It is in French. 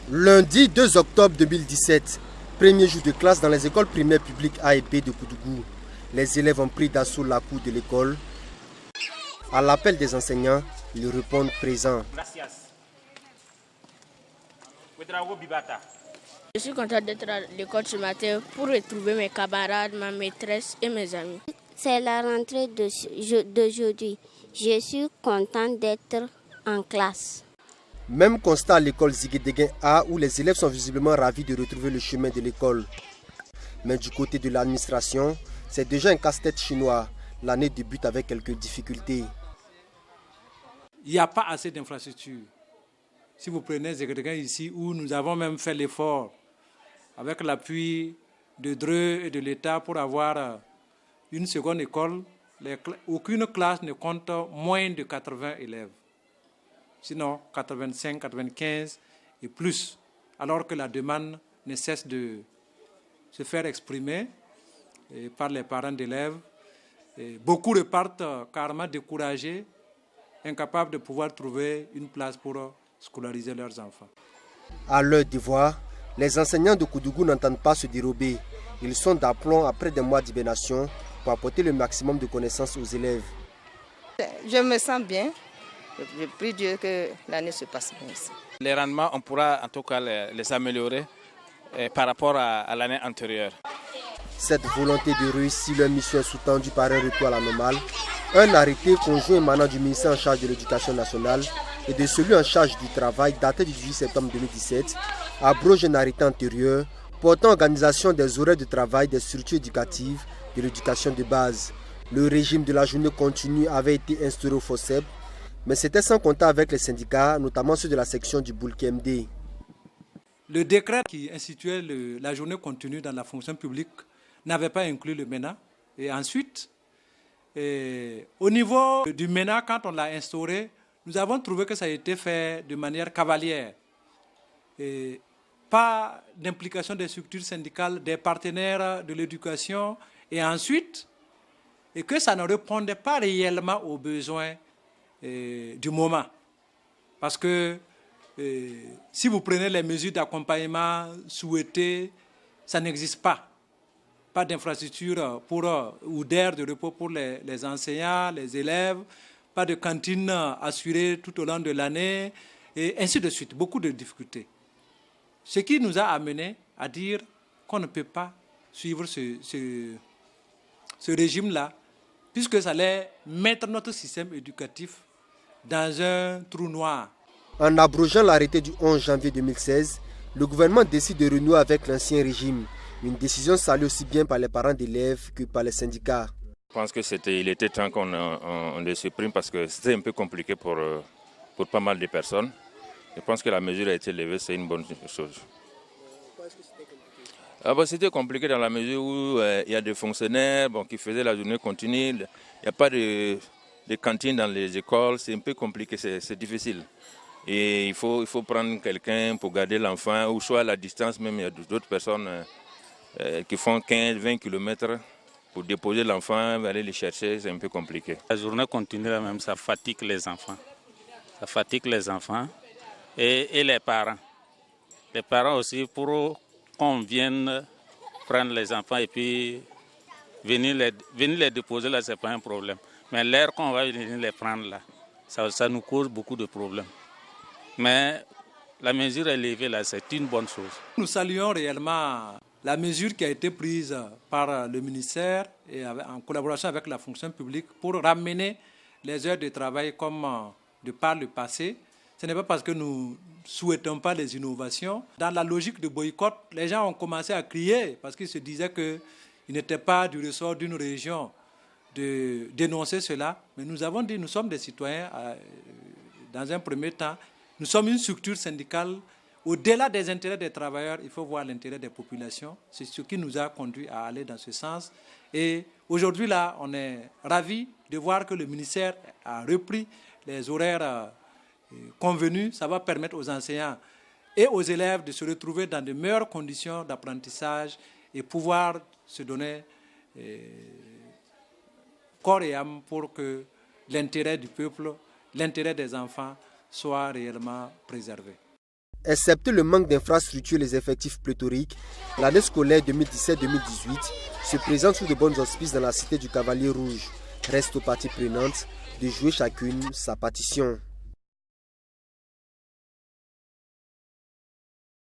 Lundi 2 octobre 2017, premier jour de classe dans les écoles primaires publiques A et B de Koudougou. Les élèves ont pris d'assaut la cour de l'école. À l'appel des enseignants, ils répondent présents. Je suis contente d'être à l'école ce matin pour retrouver mes camarades, ma maîtresse et mes amis. C'est la rentrée d'aujourd'hui. Je suis contente d'être en classe. Même constat à l'école Ziguédéguin A où les élèves sont visiblement ravis de retrouver le chemin de l'école. Mais du côté de l'administration, c'est déjà un casse-tête chinois. L'année débute avec quelques difficultés. Il n'y a pas assez d'infrastructures. Si vous prenez Ziguédéguin ici où nous avons même fait l'effort avec l'appui de Dreux et de l'État pour avoir une seconde école, aucune classe ne compte moins de 80 élèves. Sinon 85, 95 et plus, alors que la demande ne cesse de se faire exprimer par les parents d'élèves. Beaucoup repartent carrément découragés, incapables de pouvoir trouver une place pour scolariser leurs enfants. À leur devoir, les enseignants de Koudougou n'entendent pas se dérober. Ils sont d'aplomb après des mois d'hibernation pour apporter le maximum de connaissances aux élèves. Je me sens bien. Je prie Dieu que l'année se passe bien ici. Les rendements, on pourra en tout cas les améliorer par rapport à l'année antérieure. Cette volonté de réussir leur mission est sous-tendue par un retour à la normale. Un arrêté conjoint émanant du ministère en charge de l'Éducation nationale et de celui en charge du travail daté du 18 septembre 2017 abroge un arrêté antérieur portant organisation des horaires de travail des structures éducatives de l'éducation de base. Le régime de la journée continue avait été instauré au FOSSEP, mais c'était sans contact avec les syndicats, notamment ceux de la section du Boulk-MD. Le décret qui instituait la journée continue dans la fonction publique n'avait pas inclus le MENA. Et ensuite, au niveau du MENA, quand on l'a instauré, nous avons trouvé que ça a été fait de manière cavalière. Pas d'implication des structures syndicales, des partenaires de l'éducation. Et ensuite, et que ça ne répondait pas réellement aux besoins du moment. Parce que si vous prenez les mesures d'accompagnement souhaitées, ça n'existe pas. Pas d'infrastructure ou d'aire de repos pour les enseignants, les élèves, pas de cantine assurée tout au long de l'année, et ainsi de suite. Beaucoup de difficultés. Ce qui nous a amené à dire qu'on ne peut pas suivre ce régime-là, puisque ça allait mettre notre système éducatif dans un trou noir. En abrogeant l'arrêté du 11 janvier 2016, le gouvernement décide de renouer avec l'ancien régime. Une décision saluée aussi bien par les parents d'élèves que par les syndicats. Je pense qu'il était temps qu'on le supprime parce que c'était un peu compliqué pour pas mal de personnes. Je pense que la mesure a été levée, c'est une bonne chose. C'était compliqué dans la mesure où il y a des fonctionnaires qui faisaient la journée continue. Il n'y a pas de cantine dans les écoles, c'est un peu compliqué, c'est difficile. Et il faut prendre quelqu'un pour garder l'enfant, ou soit à la distance, même il y a d'autres personnes qui font 15-20 km pour déposer l'enfant, aller le chercher, c'est un peu compliqué. La journée continue là même, ça fatigue les enfants. Ça fatigue les enfants et les parents. Les parents aussi, pour qu'on vienne prendre les enfants et puis venir les déposer là, c'est pas un problème. Mais l'heure qu'on va venir les prendre là, ça nous cause beaucoup de problèmes. Mais la mesure est levée là, c'est une bonne chose. Nous saluons réellement la mesure qui a été prise par le ministère et en collaboration avec la fonction publique pour ramener les heures de travail comme de par le passé. Ce n'est pas parce que nous ne souhaitons pas les innovations. Dans la logique de boycott, les gens ont commencé à crier parce qu'ils se disaient qu'il n'était pas du ressort d'une région de dénoncer cela. Mais nous avons dit, nous sommes des citoyens dans un premier temps. Nous sommes une structure syndicale. Au-delà des intérêts des travailleurs, il faut voir l'intérêt des populations. C'est ce qui nous a conduit à aller dans ce sens. Et aujourd'hui, là, on est ravis de voir que le ministère a repris les horaires convenus. Ça va permettre aux enseignants et aux élèves de se retrouver dans de meilleures conditions d'apprentissage et pouvoir se donner corps et âme pour que l'intérêt du peuple, l'intérêt des enfants soit réellement préservé. Excepté le manque d'infrastructures et les effectifs pléthoriques, l'année scolaire 2017-2018 se présente sous de bons auspices dans la cité du Cavalier Rouge. Reste aux parties prenantes de jouer chacune sa partition.